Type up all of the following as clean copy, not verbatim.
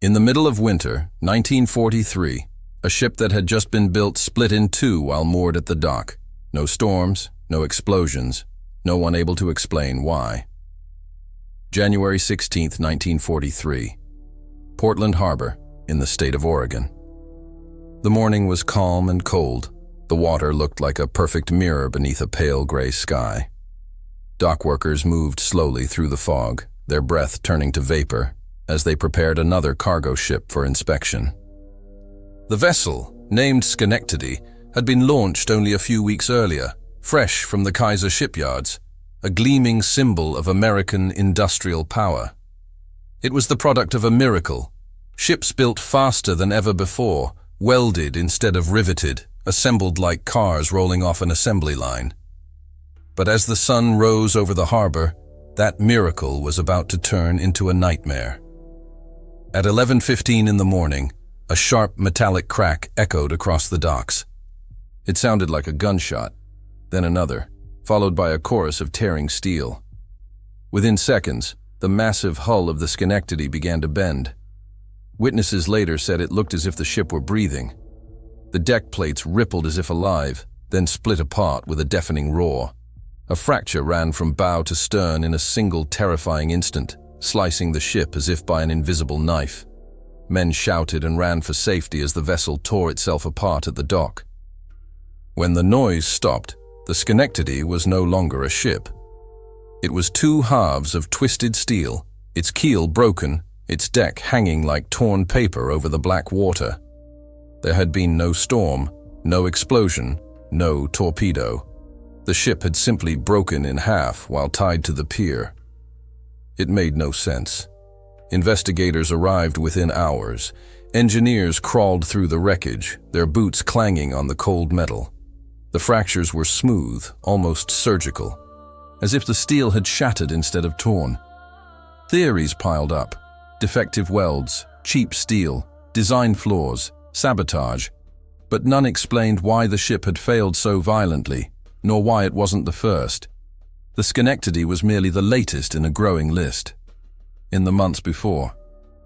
In the middle of winter, 1943, a ship that had just been built split in two while moored at the dock. No storms, no explosions, no one able to explain why. January 16, 1943. Portland Harbor, in the state of Oregon. The morning was calm and cold. The water looked like a perfect mirror beneath a pale gray sky. Dock workers moved slowly through the fog, their breath turning to vapor, as they prepared another cargo ship for inspection. The vessel, named Schenectady, had been launched only a few weeks earlier, fresh from the Kaiser shipyards, a gleaming symbol of American industrial power. It was the product of a miracle. Ships built faster than ever before, welded instead of riveted, assembled like cars rolling off an assembly line. But as the sun rose over the harbor, that miracle was about to turn into a nightmare. At 11:15 in the morning, a sharp metallic crack echoed across the docks. It sounded like a gunshot, then another, followed by a chorus of tearing steel. Within seconds, the massive hull of the Schenectady began to bend. Witnesses later said it looked as if the ship were breathing. The deck plates rippled as if alive, then split apart with a deafening roar. A fracture ran from bow to stern in a single terrifying instant, slicing the ship as if by an invisible knife. Men shouted and ran for safety as the vessel tore itself apart at the dock. When the noise stopped, the Schenectady was no longer a ship. It was two halves of twisted steel, its keel broken, its deck hanging like torn paper over the black water. There had been no storm, no explosion, no torpedo. The ship had simply broken in half while tied to the pier. It made no sense. Investigators arrived within hours. Engineers crawled through the wreckage, their boots clanging on the cold metal. The fractures were smooth, almost surgical, as if the steel had shattered instead of torn. Theories piled up: defective welds, cheap steel, design flaws, sabotage, but none explained why the ship had failed so violently, nor why it wasn't the first. The Schenectady was merely the latest in a growing list. In the months before,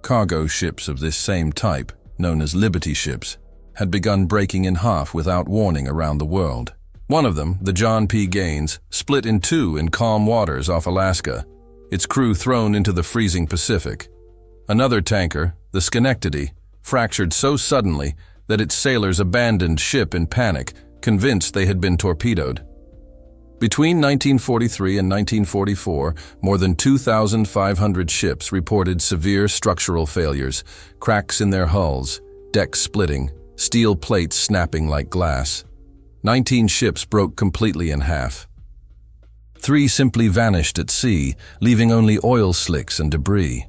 cargo ships of this same type, known as Liberty ships, had begun breaking in half without warning around the world. One of them, the John P. Gaines, split in two in calm waters off Alaska, its crew thrown into the freezing Pacific. Another tanker, the Schenectady, fractured so suddenly that its sailors abandoned ship in panic, convinced they had been torpedoed. Between 1943 and 1944, more than 2,500 ships reported severe structural failures, cracks in their hulls, decks splitting, steel plates snapping like glass. 19 ships broke completely in half. 3 simply vanished at sea, leaving only oil slicks and debris.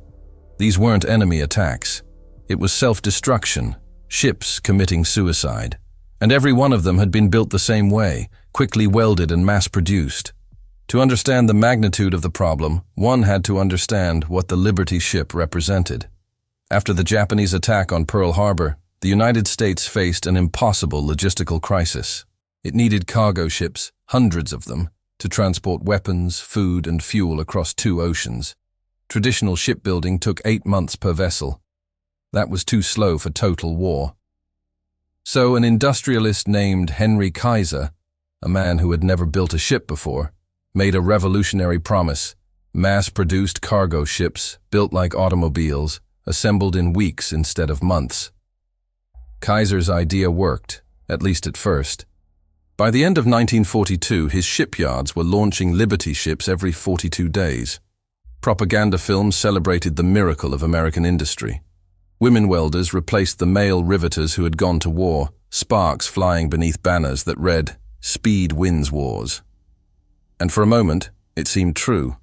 These weren't enemy attacks. It was self-destruction, ships committing suicide. And every one of them had been built the same way, quickly welded and mass-produced. To understand the magnitude of the problem, one had to understand what the Liberty ship represented. After the Japanese attack on Pearl Harbor, the United States faced an impossible logistical crisis. It needed cargo ships, hundreds of them, to transport weapons, food, and fuel across 2 oceans. Traditional shipbuilding took 8 months per vessel. That was too slow for total war. So an industrialist named Henry Kaiser, a man who had never built a ship before, made a revolutionary promise: mass-produced cargo ships, built like automobiles, assembled in weeks instead of months. Kaiser's idea worked, at least at first. By the end of 1942, his shipyards were launching Liberty ships every 42 days. Propaganda films celebrated the miracle of American industry. Women welders replaced the male riveters who had gone to war, sparks flying beneath banners that read, "Speed wins wars." And for a moment, it seemed true.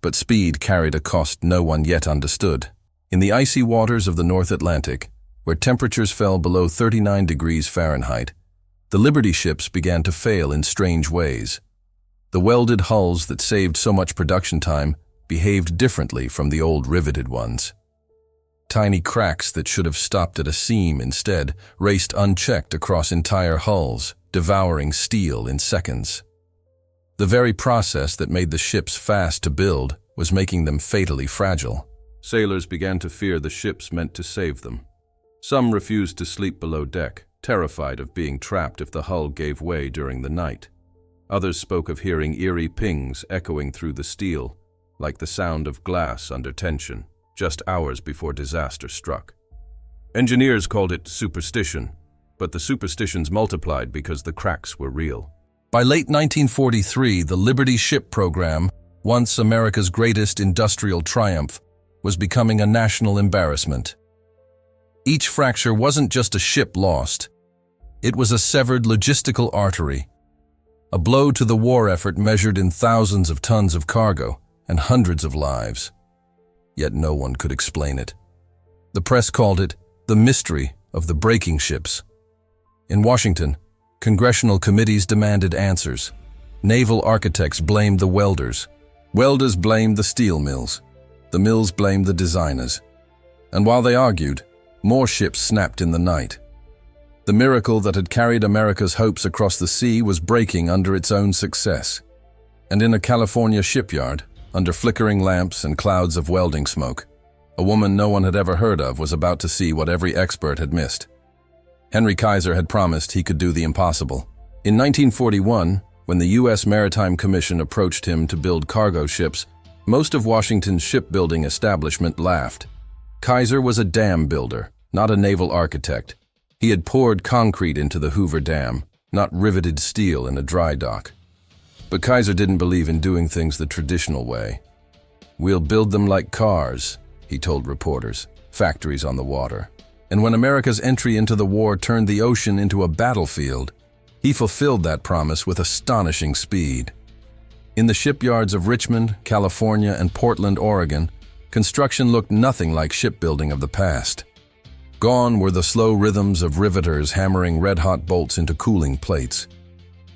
But speed carried a cost no one yet understood. In the icy waters of the North Atlantic, where temperatures fell below 39 degrees Fahrenheit, the Liberty ships began to fail in strange ways. The welded hulls that saved so much production time behaved differently from the old riveted ones. Tiny cracks that should have stopped at a seam instead raced unchecked across entire hulls, devouring steel in seconds. The very process that made the ships fast to build was making them fatally fragile. Sailors began to fear the ships meant to save them. Some refused to sleep below deck, terrified of being trapped if the hull gave way during the night. Others spoke of hearing eerie pings echoing through the steel, like the sound of glass under tension, just hours before disaster struck. Engineers called it superstition, but the superstitions multiplied because the cracks were real. By late 1943, the Liberty Ship program, once America's greatest industrial triumph, was becoming a national embarrassment. Each fracture wasn't just a ship lost. It was a severed logistical artery, a blow to the war effort measured in thousands of tons of cargo and hundreds of lives. Yet no one could explain it. The press called it the mystery of the breaking ships. In Washington, congressional committees demanded answers. Naval architects blamed the welders. Welders blamed the steel mills. The mills blamed the designers. And while they argued, more ships snapped in the night. The miracle that had carried America's hopes across the sea was breaking under its own success. And in a California shipyard, under flickering lamps and clouds of welding smoke, a woman no one had ever heard of was about to see what every expert had missed. Henry Kaiser had promised he could do the impossible. In 1941, when the U.S. Maritime Commission approached him to build cargo ships, most of Washington's shipbuilding establishment laughed. Kaiser was a dam builder, not a naval architect. He had poured concrete into the Hoover Dam, not riveted steel in a dry dock. But Kaiser didn't believe in doing things the traditional way. "We'll build them like cars," he told reporters, factories on the water. And when America's entry into the war turned the ocean into a battlefield, he fulfilled that promise with astonishing speed. In the shipyards of Richmond, California, and Portland, Oregon, construction looked nothing like shipbuilding of the past. Gone were the slow rhythms of riveters hammering red-hot bolts into cooling plates.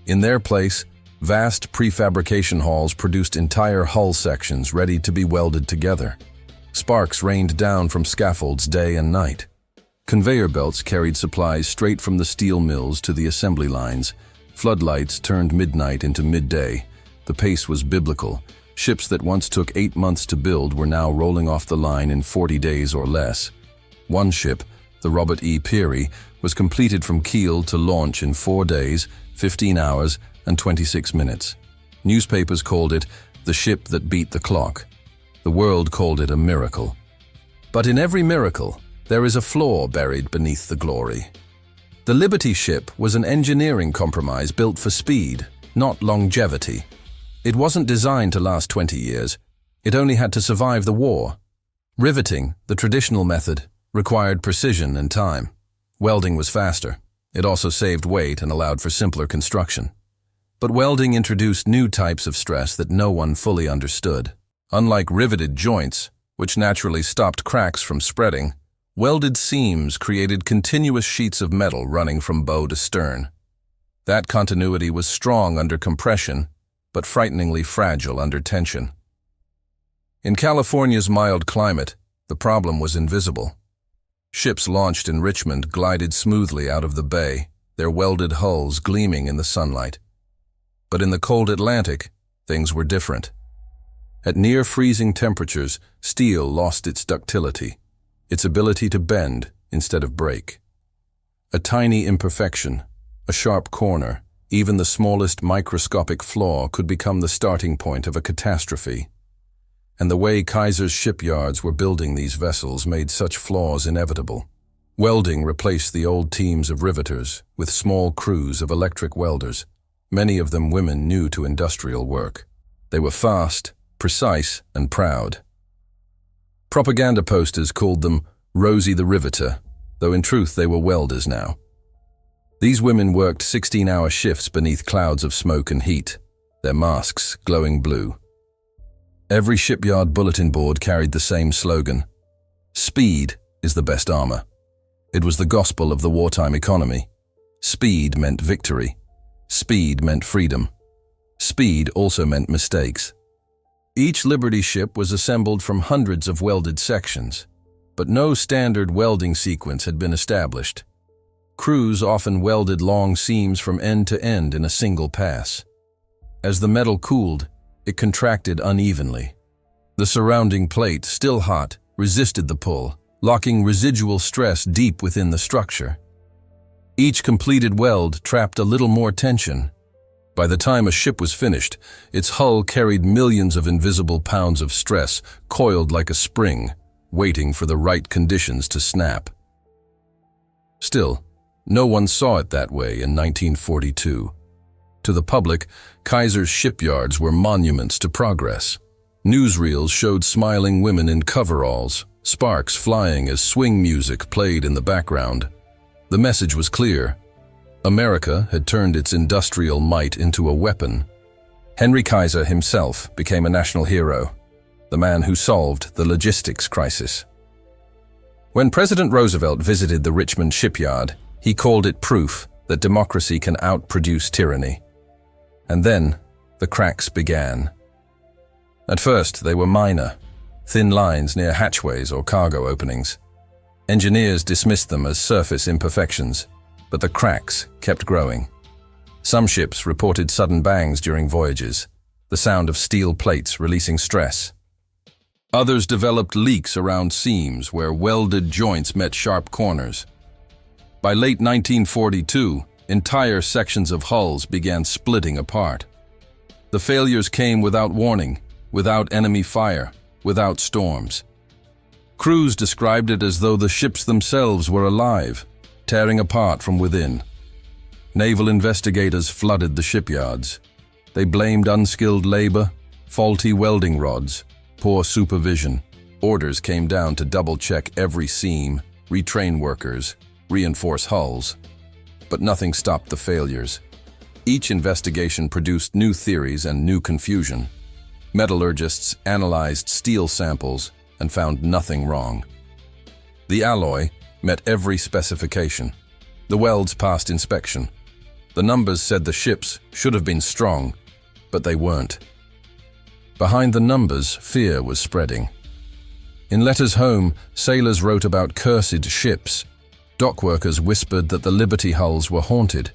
In their place, vast prefabrication halls produced entire hull sections ready to be welded together. Sparks rained down from scaffolds day and night. Conveyor belts carried supplies straight from the steel mills to the assembly lines. Floodlights turned midnight into midday. The pace was biblical. Ships that once took 8 months to build were now rolling off the line in 40 days or less. One ship, the Robert E. Peary, was completed from keel to launch in 4 days, 15 hours, and 26 minutes. Newspapers called it the ship that beat the clock. The world called it a miracle. But in every miracle, there is a flaw buried beneath the glory. The Liberty ship was an engineering compromise built for speed, not longevity. It wasn't designed to last 20 years. It only had to survive the war. Riveting, the traditional method, required precision and time. Welding was faster. It also saved weight and allowed for simpler construction. But welding introduced new types of stress that no one fully understood. Unlike riveted joints, which naturally stopped cracks from spreading, welded seams created continuous sheets of metal running from bow to stern. That continuity was strong under compression, but frighteningly fragile under tension. In California's mild climate, the problem was invisible. Ships launched in Richmond glided smoothly out of the bay, their welded hulls gleaming in the sunlight. But in the cold Atlantic, things were different. At near-freezing temperatures, steel lost its ductility, its ability to bend instead of break. A tiny imperfection, a sharp corner, even the smallest microscopic flaw could become the starting point of a catastrophe. And the way Kaiser's shipyards were building these vessels made such flaws inevitable. Welding replaced the old teams of riveters with small crews of electric welders, many of them women new to industrial work. They were fast, precise, and proud. Propaganda posters called them Rosie the Riveter, though in truth they were welders now. These women worked 16-hour shifts beneath clouds of smoke and heat, their masks glowing blue. Every shipyard bulletin board carried the same slogan: "Speed is the best armor." It was the gospel of the wartime economy. Speed meant victory. Speed meant freedom. Speed also meant mistakes. Each Liberty ship was assembled from hundreds of welded sections, but no standard welding sequence had been established. Crews often welded long seams from end to end in a single pass. As the metal cooled, it contracted unevenly. The surrounding plate, still hot, resisted the pull, locking residual stress deep within the structure. Each completed weld trapped a little more tension. By the time a ship was finished, its hull carried millions of invisible pounds of stress, coiled like a spring, waiting for the right conditions to snap. Still, no one saw it that way in 1942. To the public, Kaiser's shipyards were monuments to progress. Newsreels showed smiling women in coveralls, sparks flying as swing music played in the background. The message was clear. America had turned its industrial might into a weapon. Henry Kaiser himself became a national hero, the man who solved the logistics crisis. When President Roosevelt visited the Richmond shipyard, he called it proof that democracy can outproduce tyranny. And then, the cracks began. At first, they were minor, thin lines near hatchways or cargo openings. Engineers dismissed them as surface imperfections, but the cracks kept growing. Some ships reported sudden bangs during voyages, the sound of steel plates releasing stress. Others developed leaks around seams where welded joints met sharp corners. By late 1942, entire sections of hulls began splitting apart. The failures came without warning, without enemy fire, without storms. Crews described it as though the ships themselves were alive, tearing apart from within. Naval investigators flooded the shipyards. They blamed unskilled labor, faulty welding rods, poor supervision. Orders came down to double-check every seam, retrain workers, reinforce hulls. But nothing stopped the failures. Each investigation produced new theories and new confusion. Metallurgists analyzed steel samples and found nothing wrong. The alloy met every specification. The welds passed inspection. The numbers said the ships should have been strong, but they weren't. Behind the numbers, fear was spreading. In letters home, sailors wrote about cursed ships. Dockworkers whispered that the Liberty hulls were haunted.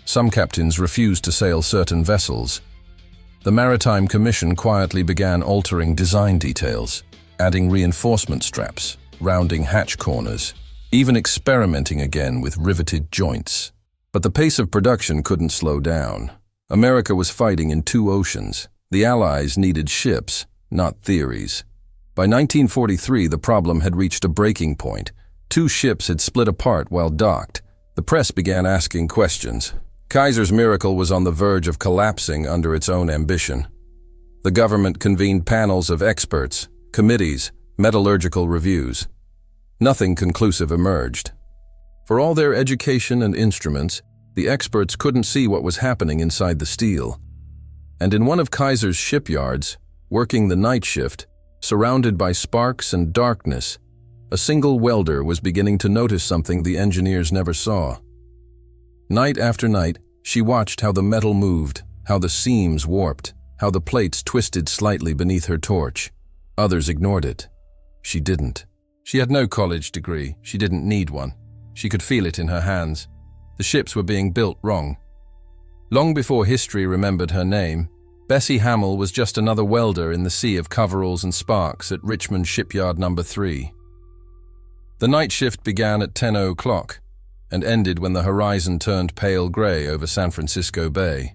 Some captains refused to sail certain vessels. The Maritime Commission quietly began altering design details, adding reinforcement straps, rounding hatch corners, even experimenting again with riveted joints. But the pace of production couldn't slow down. America was fighting in two oceans. The Allies needed ships, not theories. By 1943, the problem had reached a breaking point. Two ships had split apart while docked. The press began asking questions. Kaiser's miracle was on the verge of collapsing under its own ambition. The government convened panels of experts, committees, metallurgical reviews. Nothing conclusive emerged. For all their education and instruments, the experts couldn't see what was happening inside the steel. And in one of Kaiser's shipyards, working the night shift, surrounded by sparks and darkness, a single welder was beginning to notice something the engineers never saw. Night after night, she watched how the metal moved, how the seams warped, how the plates twisted slightly beneath her torch. Others ignored it. She didn't. She had no college degree. She didn't need one. She could feel it in her hands. The ships were being built wrong. Long before history remembered her name, Bessie Hamill was just another welder in the sea of coveralls and sparks at Richmond Shipyard No. 3. The night shift began at 10 o'clock and ended when the horizon turned pale gray over San Francisco Bay.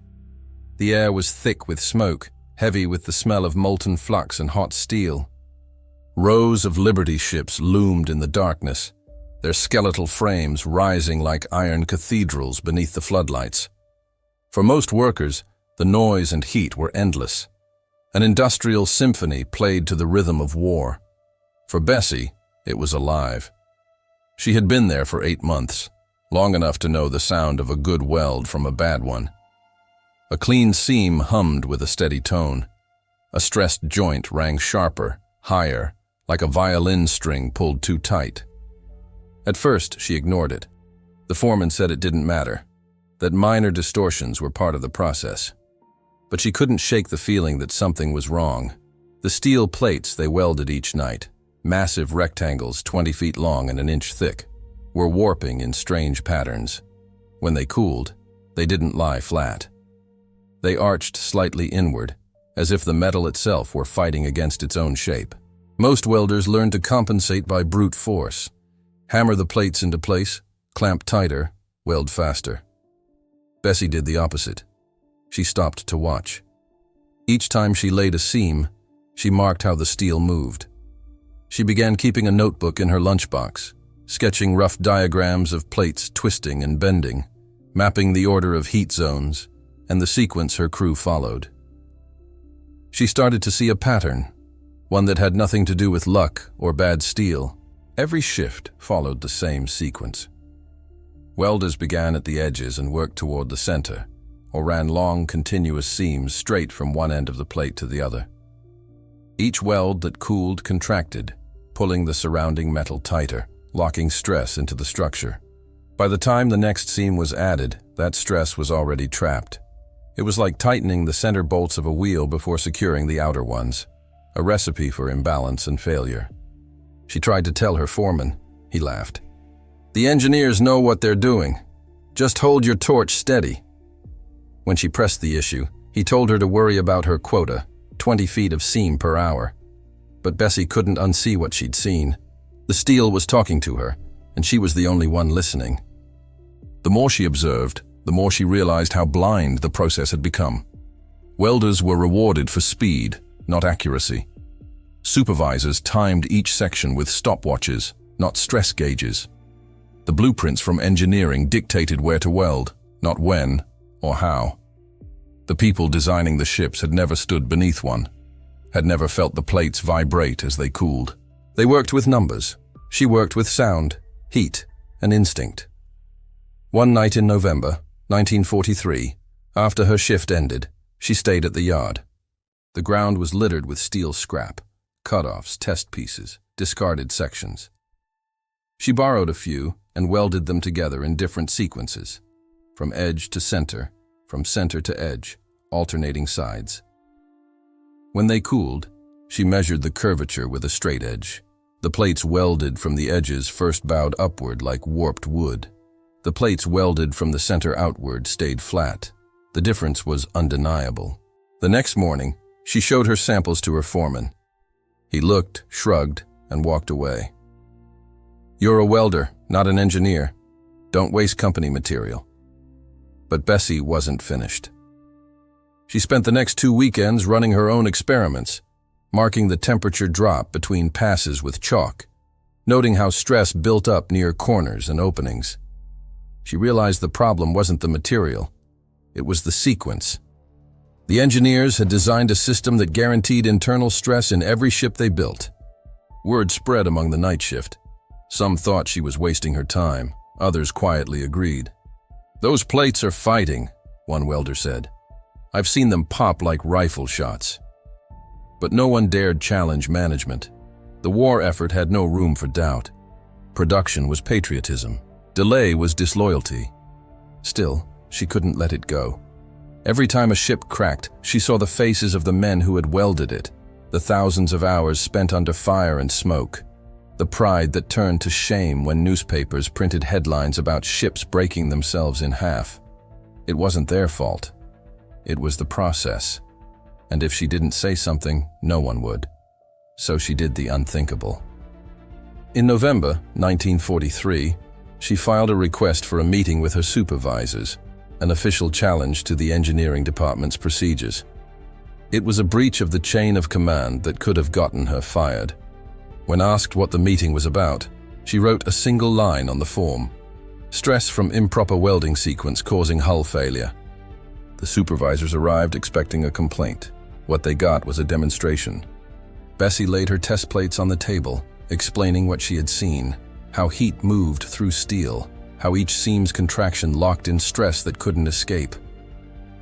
The air was thick with smoke, heavy with the smell of molten flux and hot steel. Rows of Liberty ships loomed in the darkness, their skeletal frames rising like iron cathedrals beneath the floodlights. For most workers, the noise and heat were endless. An industrial symphony played to the rhythm of war. For Bessie, it was alive. She had been there for 8 months, long enough to know the sound of a good weld from a bad one. A clean seam hummed with a steady tone. A stressed joint rang sharper, higher, like a violin string pulled too tight. At first, she ignored it. The foreman said it didn't matter, that minor distortions were part of the process. But she couldn't shake the feeling that something was wrong. The steel plates they welded each night, massive rectangles 20 feet long and an inch thick, were warping in strange patterns. When they cooled, they didn't lie flat. They arched slightly inward, as if the metal itself were fighting against its own shape. Most welders learn to compensate by brute force. Hammer the plates into place, clamp tighter, weld faster. Bessie did the opposite. She stopped to watch. Each time she laid a seam, she marked how the steel moved. She began keeping a notebook in her lunchbox, sketching rough diagrams of plates twisting and bending, mapping the order of heat zones and the sequence her crew followed. She started to see a pattern, one that had nothing to do with luck or bad steel. Every shift followed the same sequence. Welders began at the edges and worked toward the center, or ran long, continuous seams straight from one end of the plate to the other. Each weld that cooled contracted, pulling the surrounding metal tighter, locking stress into the structure. By the time the next seam was added, that stress was already trapped. It was like tightening the center bolts of a wheel before securing the outer ones, a recipe for imbalance and failure. She tried to tell her foreman. He laughed. "The engineers know what they're doing. Just hold your torch steady." When she pressed the issue, he told her to worry about her quota, 20 feet of seam per hour. But Bessie couldn't unsee what she'd seen. The steel was talking to her, and she was the only one listening. The more she observed, the more she realized how blind the process had become. Welders were rewarded for speed, not accuracy. Supervisors timed each section with stopwatches, not stress gauges. The blueprints from engineering dictated where to weld, not when or how. The people designing the ships had never stood beneath one, had never felt the plates vibrate as they cooled. They worked with numbers. She worked with sound, heat, and instinct. One night in November, 1943, after her shift ended, she stayed at the yard. The ground was littered with steel scrap, cut-offs, test pieces, discarded sections. She borrowed a few and welded them together in different sequences, from edge to center, from center to edge, alternating sides. When they cooled, she measured the curvature with a straight edge. The plates welded from the edges first bowed upward like warped wood. The plates welded from the center outward stayed flat. The difference was undeniable. The next morning, she showed her samples to her foreman. He looked, shrugged, and walked away. "You're a welder, not an engineer. Don't waste company material." But Bessie wasn't finished. She spent the next 2 weekends running her own experiments, marking the temperature drop between passes with chalk, noting how stress built up near corners and openings. She realized the problem wasn't the material, it was the sequence. The engineers had designed a system that guaranteed internal stress in every ship they built. Word spread among the night shift. Some thought she was wasting her time, others quietly agreed. "Those plates are fighting," one welder said. "I've seen them pop like rifle shots." But no one dared challenge management. The war effort had no room for doubt. Production was patriotism. Delay was disloyalty. Still, she couldn't let it go. Every time a ship cracked, she saw the faces of the men who had welded it, the thousands of hours spent under fire and smoke, the pride that turned to shame when newspapers printed headlines about ships breaking themselves in half. It wasn't their fault. It was the process. And if she didn't say something, no one would. So she did the unthinkable. In November 1943, she filed a request for a meeting with her supervisors, an official challenge to the engineering department's procedures. It was a breach of the chain of command that could have gotten her fired. When asked what the meeting was about, she wrote a single line on the form: "Stress from improper welding sequence causing hull failure." The supervisors arrived expecting a complaint. What they got was a demonstration. Bessie laid her test plates on the table, explaining what she had seen, how heat moved through steel, how each seam's contraction locked in stress that couldn't escape.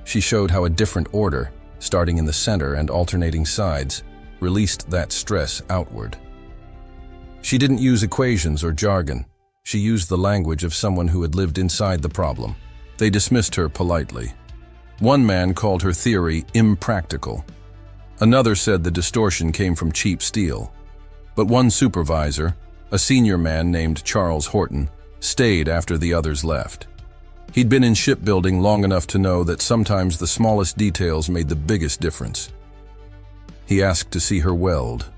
She showed how a different order, starting in the center and alternating sides, released that stress outward. She didn't use equations or jargon. She used the language of someone who had lived inside the problem. They dismissed her politely. One man called her theory impractical. Another said the distortion came from cheap steel. But one supervisor, a senior man named Charles Horton, stayed after the others left. He'd been in shipbuilding long enough to know that sometimes the smallest details made the biggest difference. He asked to see her weld.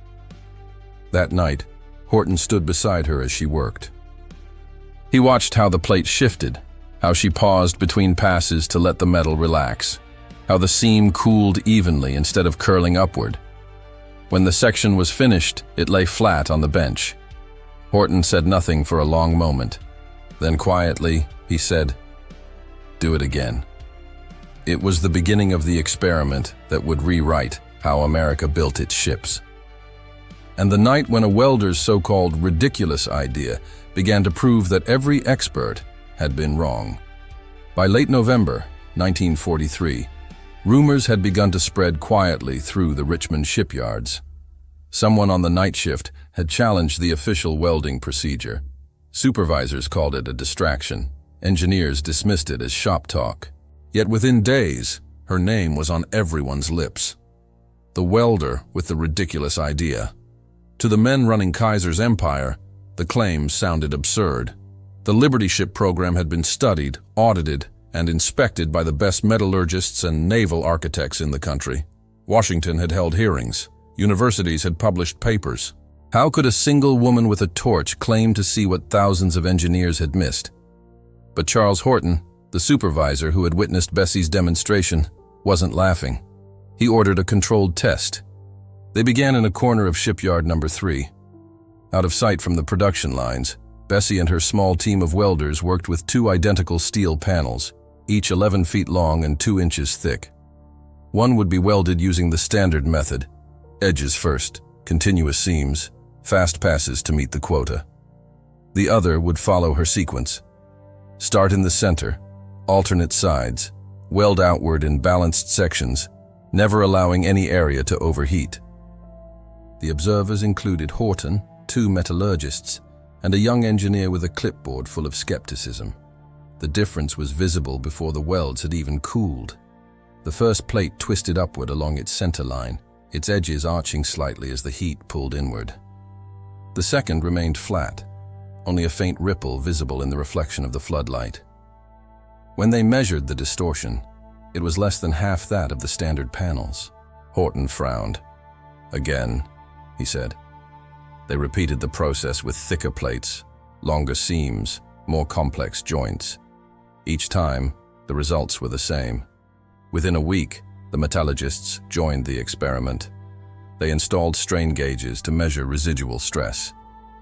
That night, Horton stood beside her as she worked. He watched how the plate shifted, how she paused between passes to let the metal relax, how the seam cooled evenly instead of curling upward. When the section was finished, it lay flat on the bench. Horton said nothing for a long moment. Then quietly, he said, "Do it again." It was the beginning of the experiment that would rewrite how America built its ships. And the night when a welder's so-called ridiculous idea began to prove that every expert had been wrong. By late November 1943, rumors had begun to spread quietly through the Richmond shipyards. Someone on the night shift had challenged the official welding procedure. Supervisors called it a distraction. Engineers dismissed it as shop talk. Yet within days, her name was on everyone's lips. The welder with the ridiculous idea. To the men running Kaiser's empire, the claims sounded absurd. The Liberty ship program had been studied, audited, and inspected by the best metallurgists and naval architects in the country. Washington had held hearings. Universities had published papers. How could a single woman with a torch claim to see what thousands of engineers had missed? But Charles Horton, the supervisor who had witnessed Bessie's demonstration, wasn't laughing. He ordered a controlled test. They began in a corner of shipyard number 3. Out of sight from the production lines, Bessie and her small team of welders worked with 2 identical steel panels, each 11 feet long and 2 inches thick. One would be welded using the standard method: edges first, continuous seams, fast passes to meet the quota. The other would follow her sequence. Start in the center, alternate sides, weld outward in balanced sections, never allowing any area to overheat. The observers included Horton, 2 metallurgists, and a young engineer with a clipboard full of skepticism. The difference was visible before the welds had even cooled. The first plate twisted upward along its center line, its edges arching slightly as the heat pulled inward. The second remained flat, only a faint ripple visible in the reflection of the floodlight. When they measured the distortion, it was less than half that of the standard panels. Horton frowned. "Again," he said. They repeated the process with thicker plates, longer seams, more complex joints. Each time, the results were the same. Within a week, the metallurgists joined the experiment. They installed strain gauges to measure residual stress,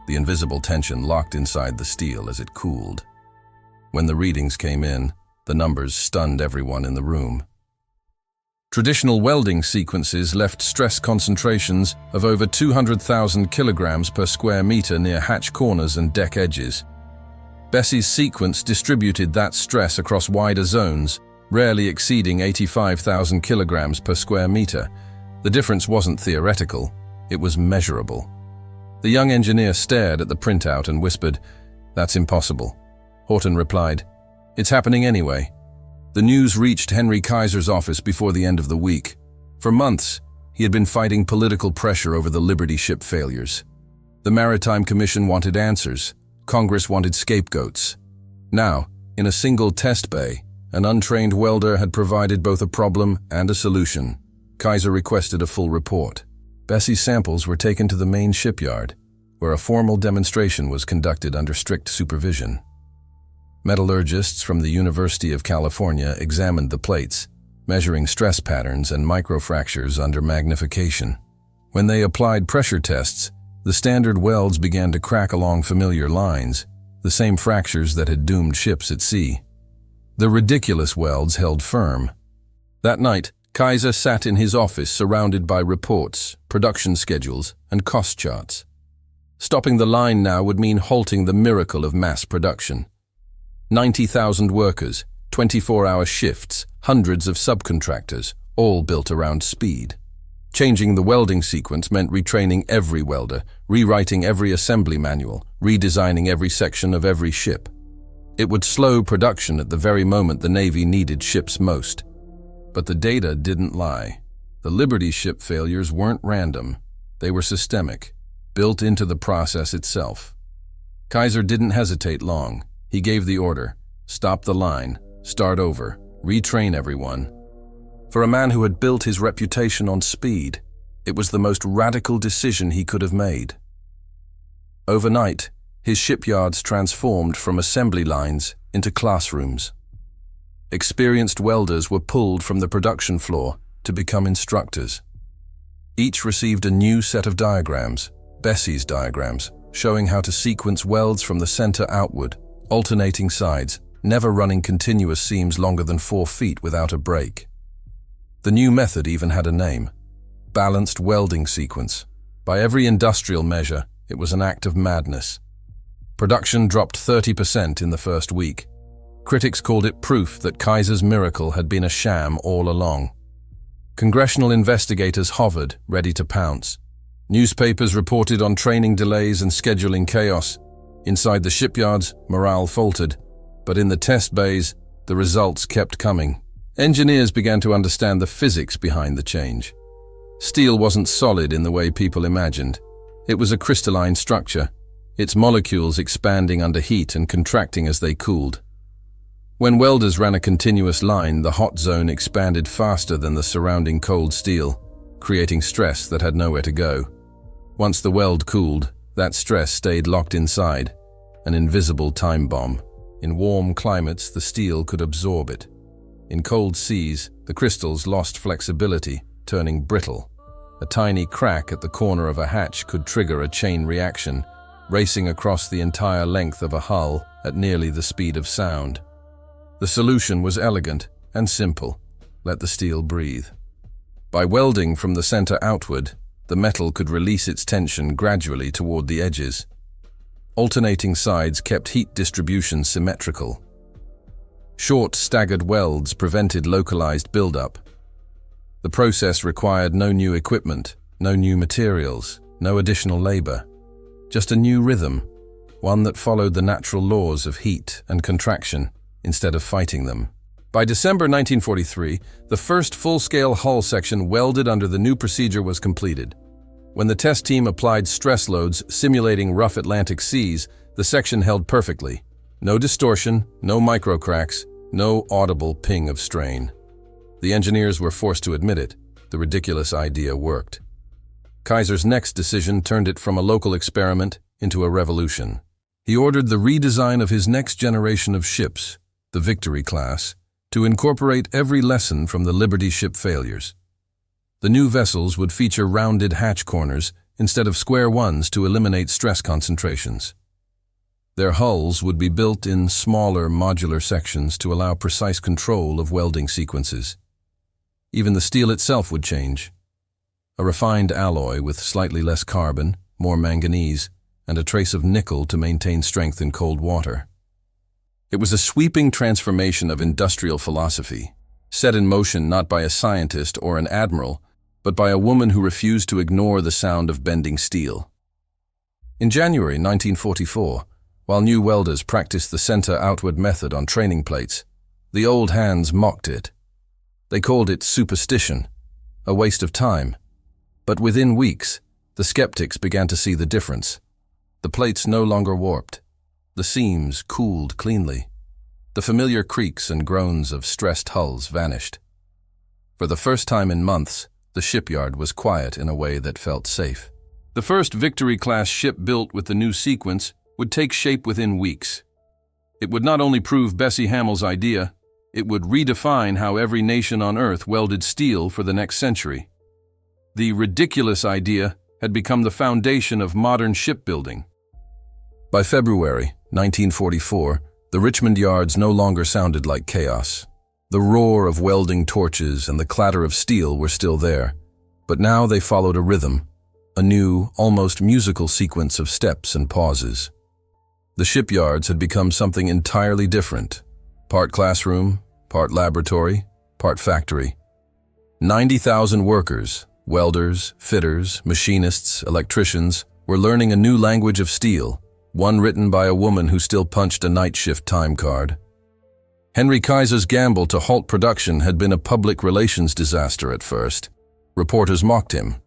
the invisible tension locked inside the steel as it cooled. When the readings came in, the numbers stunned everyone in the room. Traditional welding sequences left stress concentrations of over 200,000 kilograms per square meter near hatch corners and deck edges. Bessie's sequence distributed that stress across wider zones, rarely exceeding 85,000 kilograms per square meter. The difference wasn't theoretical, it was measurable. The young engineer stared at the printout and whispered, "That's impossible." Horton replied, "It's happening anyway." The news reached Henry Kaiser's office before the end of the week. For months, he had been fighting political pressure over the Liberty ship failures. The Maritime Commission wanted answers. Congress wanted scapegoats. Now, in a single test bay, an untrained welder had provided both a problem and a solution. Kaiser requested a full report. Bessie's samples were taken to the main shipyard, where a formal demonstration was conducted under strict supervision. Metallurgists from the University of California examined the plates, measuring stress patterns and microfractures under magnification. When they applied pressure tests, the standard welds began to crack along familiar lines, the same fractures that had doomed ships at sea. The ridiculous welds held firm. That night, Kaiser sat in his office surrounded by reports, production schedules, and cost charts. Stopping the line now would mean halting the miracle of mass production. 90,000 workers, 24-hour shifts, hundreds of subcontractors, all built around speed. Changing the welding sequence meant retraining every welder, rewriting every assembly manual, redesigning every section of every ship. It would slow production at the very moment the Navy needed ships most. But the data didn't lie. The Liberty ship failures weren't random. They were systemic, built into the process itself. Kaiser didn't hesitate long. He gave the order: stop the line, start over, retrain everyone. For a man who had built his reputation on speed, it was the most radical decision he could have made. Overnight, his shipyards transformed from assembly lines into classrooms. Experienced welders were pulled from the production floor to become instructors. Each received a new set of diagrams, Bessey's diagrams, showing how to sequence welds from the center outward, alternating sides, never running continuous seams longer than 4 feet without a break. The new method even had a name: balanced welding sequence. By every industrial measure, it was an act of madness. Production dropped 30% in the first week. Critics called it proof that Kaiser's miracle had been a sham all along. Congressional investigators hovered, ready to pounce. Newspapers reported on training delays and scheduling chaos. Inside the shipyards, morale faltered, but in the test bays, the results kept coming. Engineers began to understand the physics behind the change. Steel wasn't solid in the way people imagined. It was a crystalline structure, its molecules expanding under heat and contracting as they cooled. When welders ran a continuous line, the hot zone expanded faster than the surrounding cold steel, creating stress that had nowhere to go. Once the weld cooled, that stress stayed locked inside, an invisible time bomb. In warm climates, the steel could absorb it. In cold seas, the crystals lost flexibility, turning brittle. A tiny crack at the corner of a hatch could trigger a chain reaction, racing across the entire length of a hull at nearly the speed of sound. The solution was elegant and simple: let the steel breathe. By welding from the center outward, the metal could release its tension gradually toward the edges. Alternating sides kept heat distribution symmetrical. Short, staggered welds prevented localized buildup. The process required no new equipment, no new materials, no additional labor. Just a new rhythm, one that followed the natural laws of heat and contraction instead of fighting them. By December 1943, the first full-scale hull section welded under the new procedure was completed. When the test team applied stress loads simulating rough Atlantic seas, the section held perfectly. No distortion, no microcracks, no audible ping of strain. The engineers were forced to admit it. The ridiculous idea worked. Kaiser's next decision turned it from a local experiment into a revolution. He ordered the redesign of his next generation of ships, the Victory class, to incorporate every lesson from the Liberty ship failures. The new vessels would feature rounded hatch corners instead of square ones to eliminate stress concentrations. Their hulls would be built in smaller modular sections to allow precise control of welding sequences. Even the steel itself would change. A refined alloy with slightly less carbon, more manganese, and a trace of nickel to maintain strength in cold water. It was a sweeping transformation of industrial philosophy, set in motion not by a scientist or an admiral, but by a woman who refused to ignore the sound of bending steel. In January 1944, while new welders practiced the center outward method on training plates, the old hands mocked it. They called it superstition, a waste of time. But within weeks, the skeptics began to see the difference. The plates no longer warped. The seams cooled cleanly. The familiar creaks and groans of stressed hulls vanished. For the first time in months, the shipyard was quiet in a way that felt safe. The first Victory-class ship built with the new sequence would take shape within weeks. It would not only prove Bessie Hamel's idea, it would redefine how every nation on Earth welded steel for the next century. The ridiculous idea had become the foundation of modern shipbuilding. By February 1944, the Richmond yards no longer sounded like chaos. The roar of welding torches and the clatter of steel were still there, but now they followed a rhythm, a new, almost musical sequence of steps and pauses. The shipyards had become something entirely different. Part classroom, part laboratory, part factory. 90,000 workers, welders, fitters, machinists, electricians, were learning a new language of steel, one written by a woman who still punched a night shift time card. Henry Kaiser's gamble to halt production had been a public relations disaster at first. Reporters mocked him.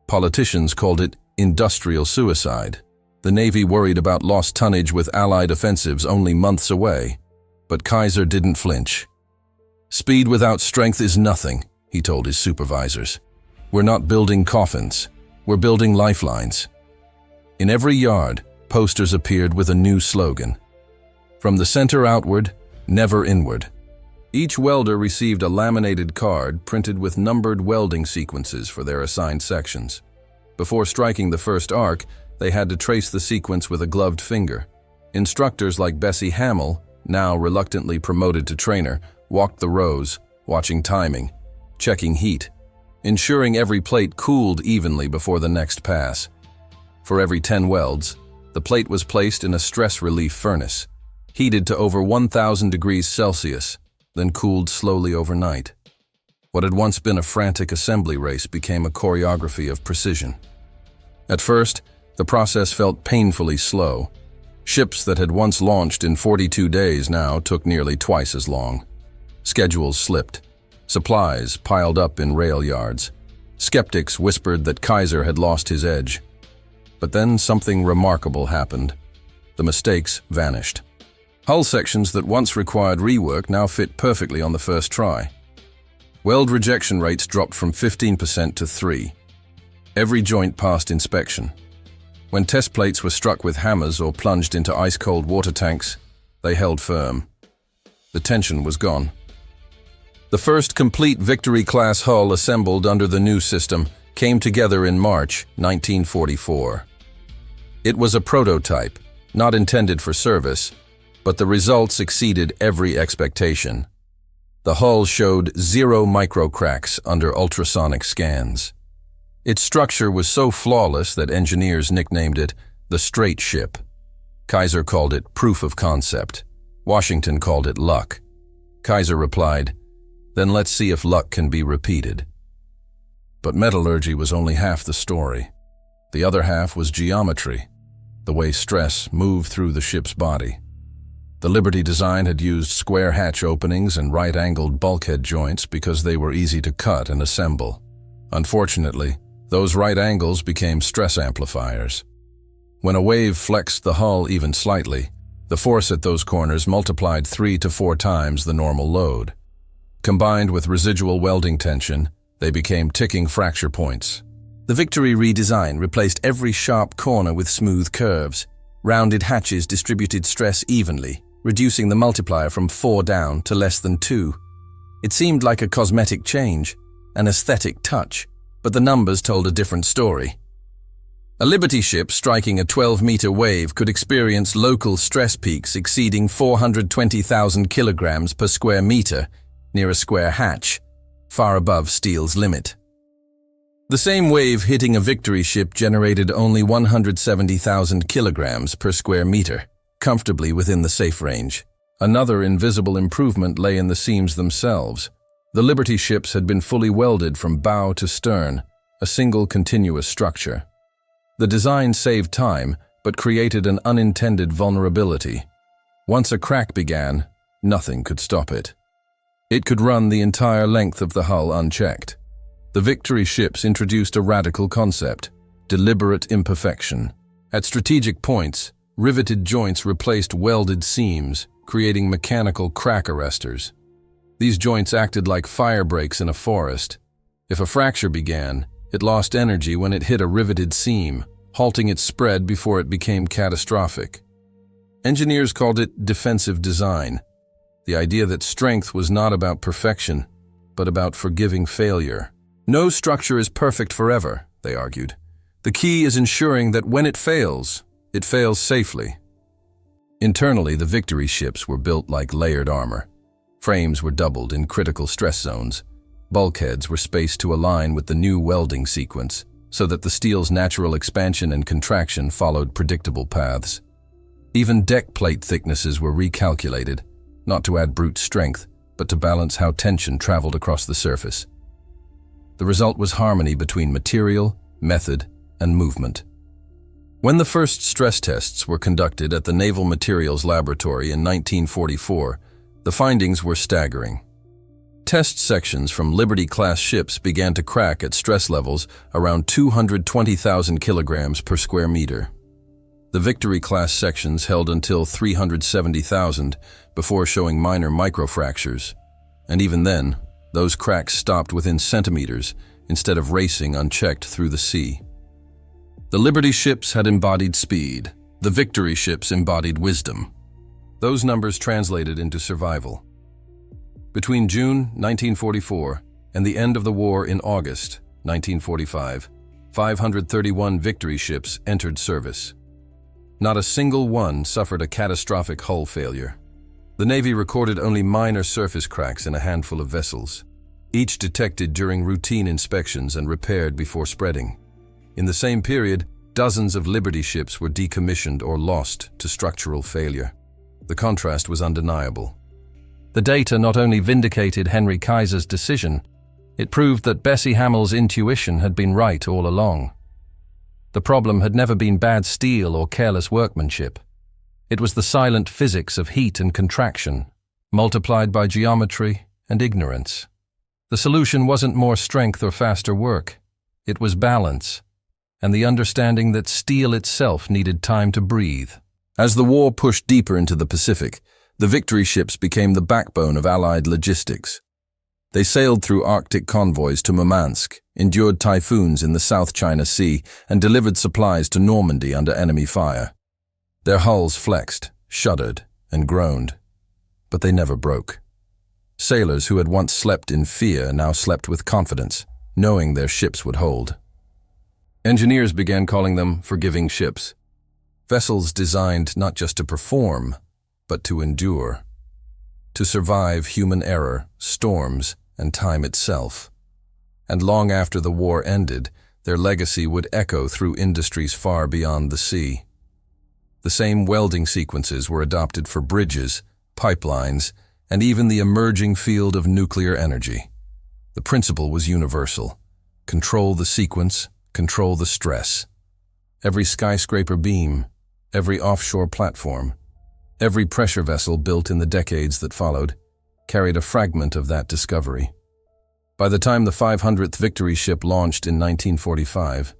Politicians called it industrial suicide. The Navy worried about lost tonnage with Allied offensives only months away. But Kaiser didn't flinch. "Speed without strength is nothing," he told his supervisors. "We're not building coffins. We're building lifelines." In every yard, posters appeared with a new slogan: "From the center outward, never inward." Each welder received a laminated card printed with numbered welding sequences for their assigned sections. Before striking the first arc, they had to trace the sequence with a gloved finger. Instructors like Bessie Hamill, now reluctantly promoted to trainer, walked the rows, watching timing, checking heat, ensuring every plate cooled evenly before the next pass. For every 10 welds, the plate was placed in a stress relief furnace, heated to over 1,000 degrees Celsius, then cooled slowly overnight. What had once been a frantic assembly race became a choreography of precision. At first, the process felt painfully slow. Ships that had once launched in 42 days now took nearly twice as long. Schedules slipped. Supplies piled up in rail yards. Skeptics whispered that Kaiser had lost his edge. But then something remarkable happened. The mistakes vanished. Hull sections that once required rework now fit perfectly on the first try. Weld rejection rates dropped from 15% to 3%. Every joint passed inspection. When test plates were struck with hammers or plunged into ice-cold water tanks, they held firm. The tension was gone. The first complete Victory-class hull assembled under the new system came together in March 1944. It was a prototype, not intended for service, but the results exceeded every expectation. The hull showed 0 microcracks under ultrasonic scans. Its structure was so flawless that engineers nicknamed it the straight ship. Kaiser called it proof of concept. Washington called it luck. Kaiser replied, "Then let's see if luck can be repeated." But metallurgy was only half the story. The other half was geometry, the way stress moved through the ship's body. The Liberty design had used square hatch openings and right-angled bulkhead joints because they were easy to cut and assemble. Unfortunately, those right angles became stress amplifiers. When a wave flexed the hull even slightly, the force at those corners multiplied 3 to 4 times the normal load. Combined with residual welding tension, they became ticking fracture points. The Victory redesign replaced every sharp corner with smooth curves. Rounded hatches distributed stress evenly, reducing the multiplier from 4 down to less than 2. It seemed like a cosmetic change, an aesthetic touch, but the numbers told a different story. A Liberty ship striking a 12-meter wave could experience local stress peaks exceeding 420,000 kilograms per square meter near a square hatch, far above steel's limit. The same wave hitting a Victory ship generated only 170,000 kilograms per square meter, comfortably within the safe range. Another invisible improvement lay in the seams themselves. The Liberty ships had been fully welded from bow to stern, a single continuous structure. The design saved time, but created an unintended vulnerability. Once a crack began, nothing could stop it. It could run the entire length of the hull unchecked. The Victory ships introduced a radical concept: deliberate imperfection. At strategic points, riveted joints replaced welded seams, creating mechanical crack arresters. These joints acted like fire breaks in a forest. If a fracture began, it lost energy when it hit a riveted seam, halting its spread before it became catastrophic. Engineers called it defensive design, the idea that strength was not about perfection, but about forgiving failure. No structure is perfect forever, they argued. The key is ensuring that when it fails safely. Internally, the Victory ships were built like layered armor. Frames were doubled in critical stress zones. Bulkheads were spaced to align with the new welding sequence, so that the steel's natural expansion and contraction followed predictable paths. Even deck plate thicknesses were recalculated, not to add brute strength, but to balance how tension traveled across the surface. The result was harmony between material, method, and movement. When the first stress tests were conducted at the Naval Materials Laboratory in 1944, the findings were staggering. Test sections from Liberty-class ships began to crack at stress levels around 220,000 kilograms per square meter. The Victory-class sections held until 370,000 before showing minor microfractures, and even then, those cracks stopped within centimeters instead of racing unchecked through the sea. The Liberty ships had embodied speed. The victory ships embodied wisdom. Those numbers translated into survival. Between June 1944 and the end of the war in August 1945, 531 victory ships entered service. Not a single one suffered a catastrophic hull failure. The Navy recorded only minor surface cracks in a handful of vessels, each detected during routine inspections and repaired before spreading. In the same period, dozens of Liberty ships were decommissioned or lost to structural failure. The contrast was undeniable. The data not only vindicated Henry Kaiser's decision, it proved that Bessie Hamill's intuition had been right all along. The problem had never been bad steel or careless workmanship. It was the silent physics of heat and contraction, multiplied by geometry and ignorance. The solution wasn't more strength or faster work. It was balance, and the understanding that steel itself needed time to breathe. As the war pushed deeper into the Pacific, the victory ships became the backbone of Allied logistics. They sailed through Arctic convoys to Murmansk, endured typhoons in the South China Sea, and delivered supplies to Normandy under enemy fire. Their hulls flexed, shuddered, and groaned, but they never broke. Sailors who had once slept in fear now slept with confidence, knowing their ships would hold. Engineers began calling them forgiving ships, vessels designed not just to perform, but to endure, to survive human error, storms, and time itself. And long after the war ended, their legacy would echo through industries far beyond the sea. The same welding sequences were adopted for bridges, pipelines, and even the emerging field of nuclear energy. The principle was universal. Control the sequence, control the stress. Every skyscraper beam, every offshore platform, every pressure vessel built in the decades that followed carried a fragment of that discovery. By the time the 500th victory ship launched in 1945,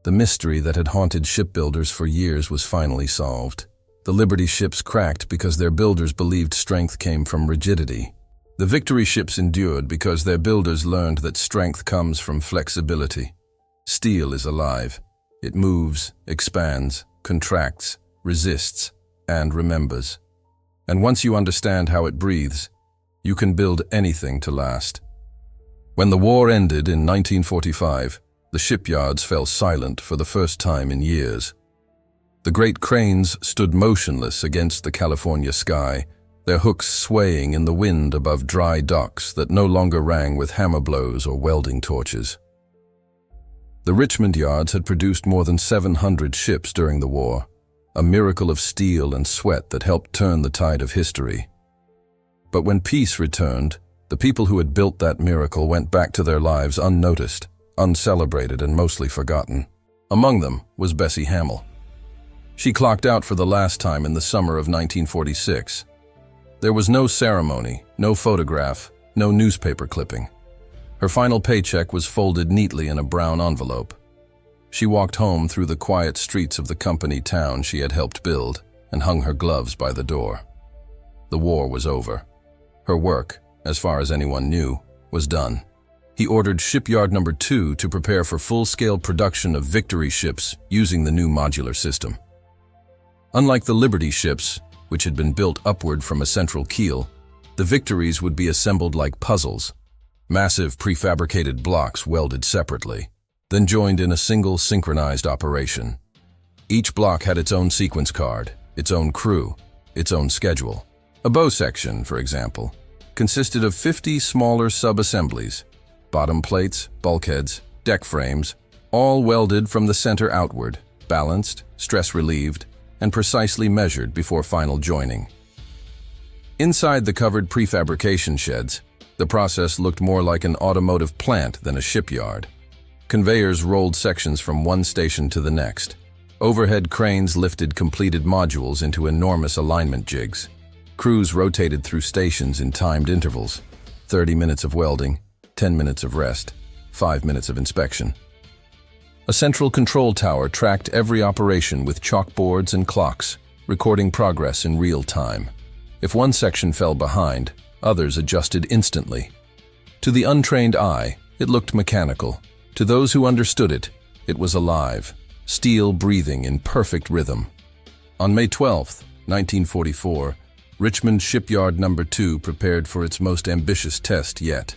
the mystery that had haunted shipbuilders for years was finally solved. The Liberty ships cracked because their builders believed strength came from rigidity. The victory ships endured because their builders learned that strength comes from flexibility. Steel is alive. It moves, expands, contracts, resists, and remembers. And once you understand how it breathes, you can build anything to last. When the war ended in 1945, the shipyards fell silent for the first time in years. The great cranes stood motionless against the California sky, their hooks swaying in the wind above dry docks that no longer rang with hammer blows or welding torches. The Richmond yards had produced more than 700 ships during the war, a miracle of steel and sweat that helped turn the tide of history. But when peace returned, the people who had built that miracle went back to their lives unnoticed, uncelebrated, and mostly forgotten. Among them was Bessie Hamill. She clocked out for the last time in the summer of 1946. There was no ceremony, no photograph, no newspaper clipping. Her final paycheck was folded neatly in a brown envelope. She walked home through the quiet streets of the company town she had helped build and hung her gloves by the door. The war was over. Her work, as far as anyone knew, was done. He ordered Shipyard No. 2 to prepare for full-scale production of victory ships using the new modular system. Unlike the Liberty ships, which had been built upward from a central keel, the victories would be assembled like puzzles, massive prefabricated blocks welded separately, then joined in a single synchronized operation. Each block had its own sequence card, its own crew, its own schedule. A bow section, for example, consisted of 50 smaller sub-assemblies, bottom plates, bulkheads, deck frames, all welded from the center outward, balanced, stress-relieved, and precisely measured before final joining. Inside the covered prefabrication sheds, the process looked more like an automotive plant than a shipyard. Conveyors rolled sections from one station to the next. Overhead cranes lifted completed modules into enormous alignment jigs. Crews rotated through stations in timed intervals, 30 minutes of welding, 10 minutes of rest, 5 minutes of inspection. A central control tower tracked every operation with chalkboards and clocks, recording progress in real time. If one section fell behind, others adjusted instantly. To the untrained eye, it looked mechanical. To those who understood it, it was alive, steel breathing in perfect rhythm. On May 12, 1944, Richmond Shipyard No. 2 prepared for its most ambitious test yet.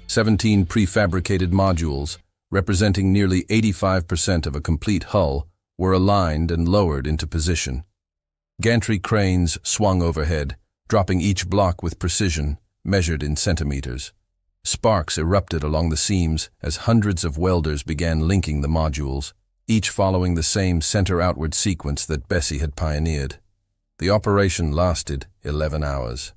17 prefabricated modules, representing nearly 85% of a complete hull, were aligned and lowered into position. Gantry cranes swung overhead, dropping each block with precision, measured in centimeters. Sparks erupted along the seams as hundreds of welders began linking the modules, each following the same center-outward sequence that Bessie had pioneered. The operation lasted 11 hours.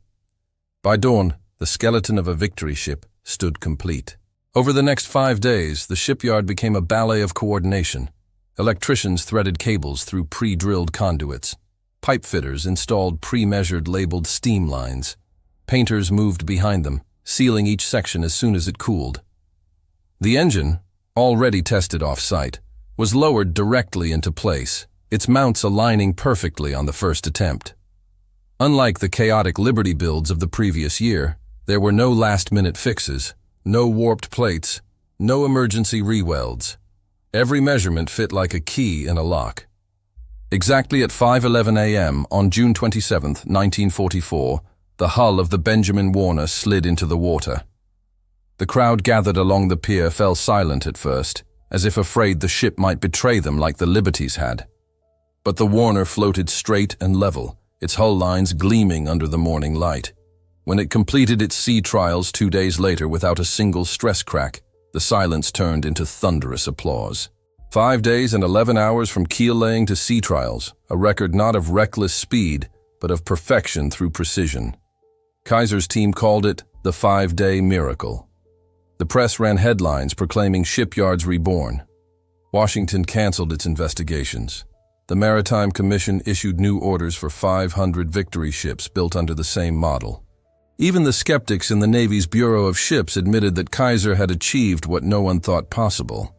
By dawn, the skeleton of a victory ship stood complete. Over the next 5 days, the shipyard became a ballet of coordination. Electricians threaded cables through pre-drilled conduits. Pipefitters installed pre-measured labeled steam lines. Painters moved behind them, sealing each section as soon as it cooled. The engine, already tested off-site, was lowered directly into place, its mounts aligning perfectly on the first attempt. Unlike the chaotic Liberty builds of the previous year, there were no last-minute fixes, no warped plates, no emergency re-welds. Every measurement fit like a key in a lock. Exactly at 5:11 a.m. on June 27, 1944, the hull of the Benjamin Warner slid into the water. The crowd gathered along the pier fell silent at first, as if afraid the ship might betray them like the Liberties had. But the Warner floated straight and level, its hull lines gleaming under the morning light. When it completed its sea trials 2 days later without a single stress crack, the silence turned into thunderous applause. 5 days and 11 hours from keel laying to sea trials, a record not of reckless speed, but of perfection through precision. Kaiser's team called it the 5-day miracle. The press ran headlines proclaiming shipyards reborn. Washington canceled its investigations. The Maritime Commission issued new orders for 500 victory ships built under the same model. Even the skeptics in the Navy's Bureau of Ships admitted that Kaiser had achieved what no one thought possible: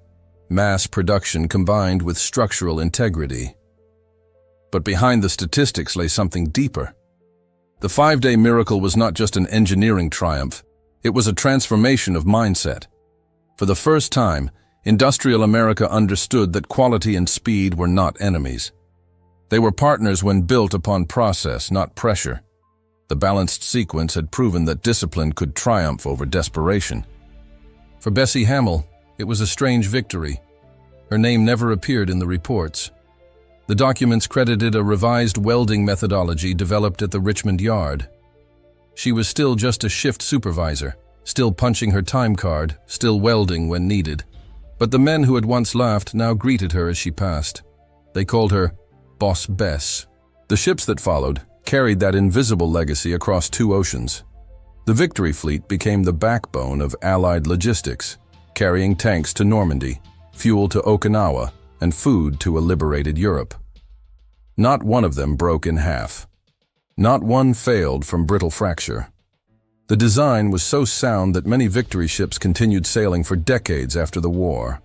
mass production combined with structural integrity. But behind the statistics lay something deeper. The 5-day miracle was not just an engineering triumph, it was a transformation of mindset. For the first time, industrial America understood that quality and speed were not enemies. They were partners when built upon process, not pressure. The balanced sequence had proven that discipline could triumph over desperation. For Bessie Hamill, it was a strange victory. Her name never appeared in the reports. The documents credited a revised welding methodology developed at the Richmond Yard. She was still just a shift supervisor, still punching her time card, still welding when needed. But the men who had once laughed now greeted her as she passed. They called her Boss Bess. The ships that followed carried that invisible legacy across 2 oceans. The Victory Fleet became the backbone of Allied logistics, carrying tanks to Normandy, fuel to Okinawa, and food to a liberated Europe. Not one of them broke in half. Not one failed from brittle fracture. The design was so sound that many victory ships continued sailing for decades after the war,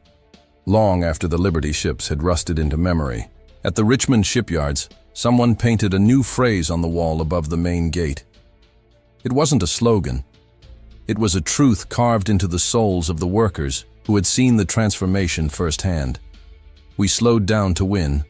long after the Liberty ships had rusted into memory. At the Richmond shipyards, someone painted a new phrase on the wall above the main gate. It wasn't a slogan. It was a truth carved into the souls of the workers who had seen the transformation firsthand. We slowed down to win.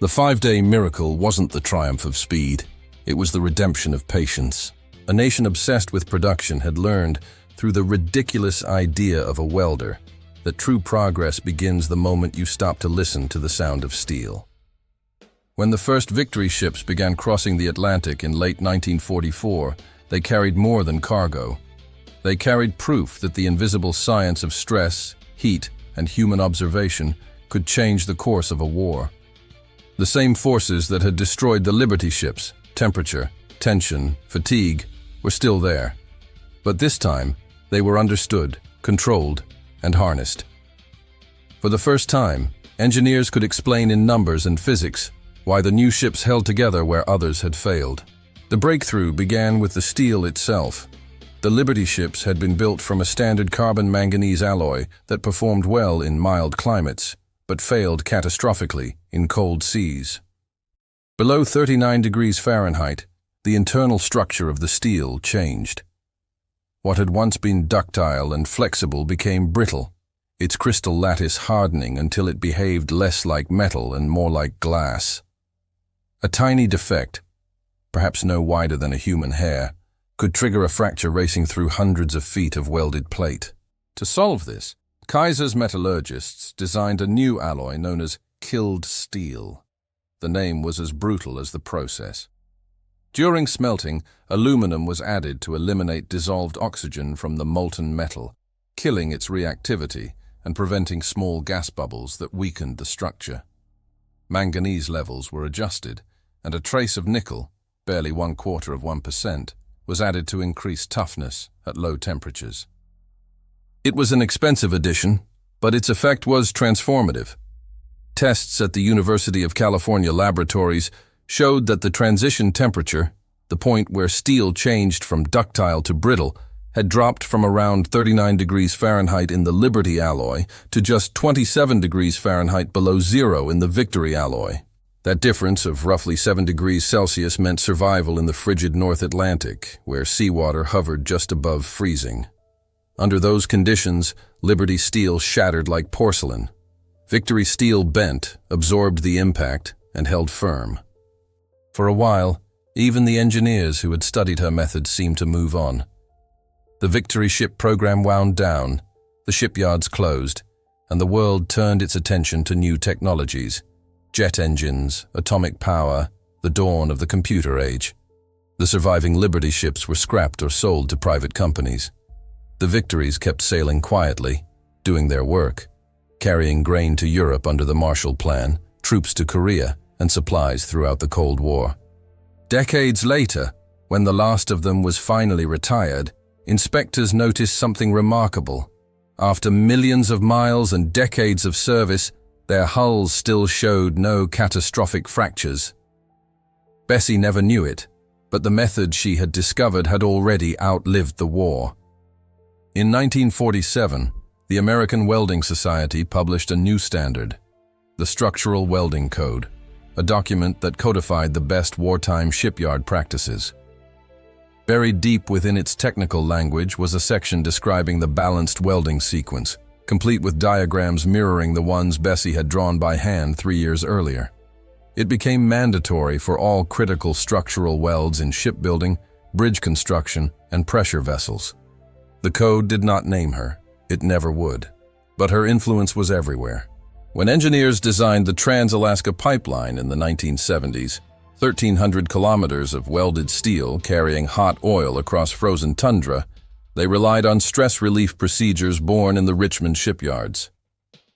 The 5-day miracle wasn't the triumph of speed. It was the redemption of patience. A nation obsessed with production had learned, through the ridiculous idea of a welder, that true progress begins the moment you stop to listen to the sound of steel. When the first victory ships began crossing the Atlantic in late 1944, they carried more than cargo. They carried proof that the invisible science of stress, heat, and human observation could change the course of a war. The same forces that had destroyed the Liberty ships, temperature, tension, fatigue, were still there. But this time, they were understood, controlled, and harnessed. For the first time, engineers could explain in numbers and physics why the new ships held together where others had failed. The breakthrough began with the steel itself. The Liberty ships had been built from a standard carbon-manganese alloy that performed well in mild climates, but failed catastrophically in cold seas. Below 39 degrees Fahrenheit, the internal structure of the steel changed. What had once been ductile and flexible became brittle, its crystal lattice hardening until it behaved less like metal and more like glass. A tiny defect, perhaps no wider than a human hair, could trigger a fracture racing through hundreds of feet of welded plate. To solve this, Kaiser's metallurgists designed a new alloy known as killed steel. The name was as brutal as the process. During smelting, aluminum was added to eliminate dissolved oxygen from the molten metal, killing its reactivity and preventing small gas bubbles that weakened the structure. Manganese levels were adjusted, and a trace of nickel, barely 0.25%, was added to increase toughness at low temperatures. It was an expensive addition, but its effect was transformative. Tests at the University of California laboratories showed that the transition temperature, the point where steel changed from ductile to brittle, had dropped from around 39 degrees Fahrenheit in the Liberty alloy to just 27 degrees Fahrenheit below zero in the Victory alloy. That difference of roughly 7 degrees Celsius meant survival in the frigid North Atlantic, where seawater hovered just above freezing. Under those conditions, Liberty steel shattered like porcelain. Victory steel bent, absorbed the impact, and held firm. For a while, even the engineers who had studied her method seemed to move on. The Victory ship program wound down, the shipyards closed, and the world turned its attention to new technologies: jet engines, atomic power, the dawn of the computer age. The surviving Liberty ships were scrapped or sold to private companies. The Victories kept sailing quietly, doing their work, carrying grain to Europe under the Marshall Plan, troops to Korea, and supplies throughout the Cold War. Decades later, when the last of them was finally retired, inspectors noticed something remarkable. After millions of miles and decades of service, their hulls still showed no catastrophic fractures. Bessie never knew it, but the method she had discovered had already outlived the war. In 1947, the American Welding Society published a new standard, the Structural Welding Code, a document that codified the best wartime shipyard practices. Buried deep within its technical language was a section describing the balanced welding sequence, complete with diagrams mirroring the ones Bessie had drawn by hand 3 years earlier. It became mandatory for all critical structural welds in shipbuilding, bridge construction, and pressure vessels. The code did not name her. It never would. But her influence was everywhere. When engineers designed the Trans-Alaska Pipeline in the 1970s, 1,300 kilometers of welded steel carrying hot oil across frozen tundra, they relied on stress relief procedures born in the Richmond shipyards.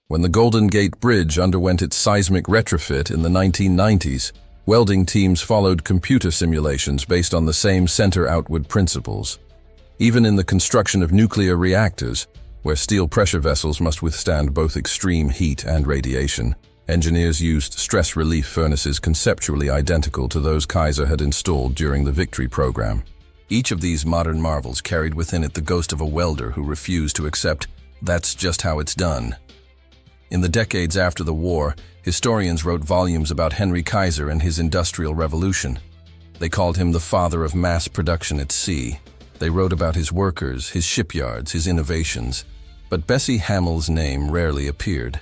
When the Golden Gate Bridge underwent its seismic retrofit in the 1990s, welding teams followed computer simulations based on the same center-outward principles. Even in the construction of nuclear reactors, where steel pressure vessels must withstand both extreme heat and radiation, engineers used stress relief furnaces conceptually identical to those Kaiser had installed during the Victory program. Each of these modern marvels carried within it the ghost of a welder who refused to accept, "That's just how it's done." In the decades after the war, historians wrote volumes about Henry Kaiser and his Industrial Revolution. They called him the father of mass production at sea. They wrote about his workers, his shipyards, his innovations. But Bessie Hamel's name rarely appeared.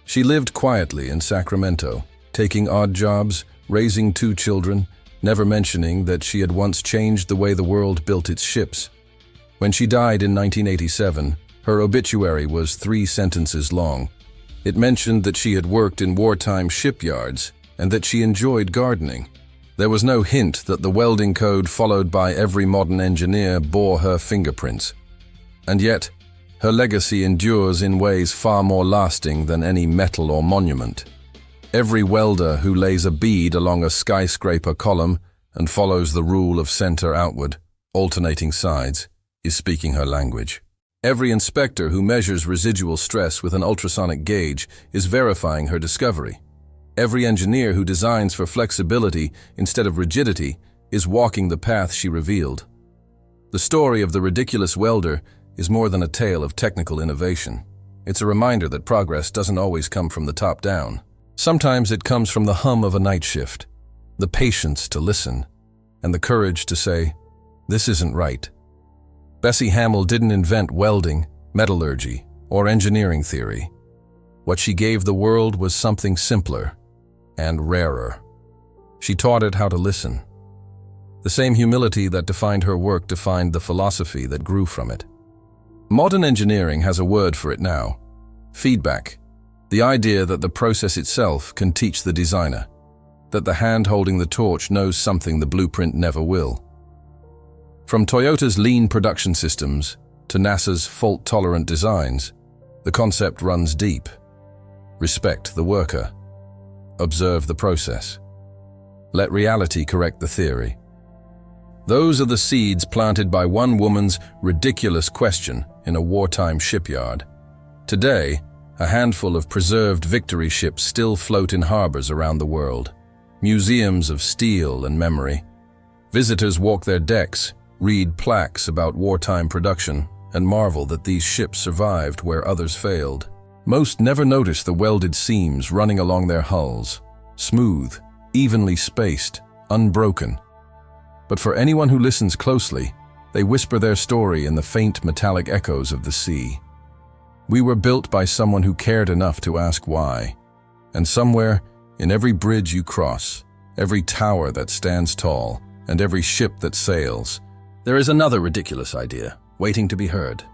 She lived quietly in Sacramento, taking odd jobs, raising 2 children, never mentioning that she had once changed the way the world built its ships. When she died in 1987, her obituary was 3 sentences long. It mentioned that she had worked in wartime shipyards and that she enjoyed gardening. There was no hint that the welding code followed by every modern engineer bore her fingerprints. And yet, her legacy endures in ways far more lasting than any metal or monument. Every welder who lays a bead along a skyscraper column and follows the rule of center outward, alternating sides, is speaking her language. Every inspector who measures residual stress with an ultrasonic gauge is verifying her discovery. Every engineer who designs for flexibility instead of rigidity is walking the path she revealed. The story of the ridiculous welder is more than a tale of technical innovation. It's a reminder that progress doesn't always come from the top down. Sometimes it comes from the hum of a night shift, the patience to listen, and the courage to say, "This isn't right." Bessie Hamel didn't invent welding, metallurgy, or engineering theory. What she gave the world was something simpler and rarer: She taught it how to listen. The same humility that defined her work defined the philosophy that grew from it. Modern engineering has a word for it now: feedback. The idea that the process itself can teach the designer, that the hand holding the torch knows something the blueprint never will. From Toyota's lean production systems to NASA's fault-tolerant designs, the concept runs deep. Respect the worker. Observe the process. Let reality correct the theory. Those are the seeds planted by one woman's ridiculous question in a wartime shipyard. Today, a handful of preserved Victory ships still float in harbors around the world, museums of steel and memory. Visitors walk their decks, read plaques about wartime production, and marvel that these ships survived where others failed. Most never notice the welded seams running along their hulls, smooth, evenly spaced, unbroken. But for anyone who listens closely, they whisper their story in the faint metallic echoes of the sea. We were built by someone who cared enough to ask why. And somewhere, in every bridge you cross, every tower that stands tall, and every ship that sails, there is another ridiculous idea, waiting to be heard.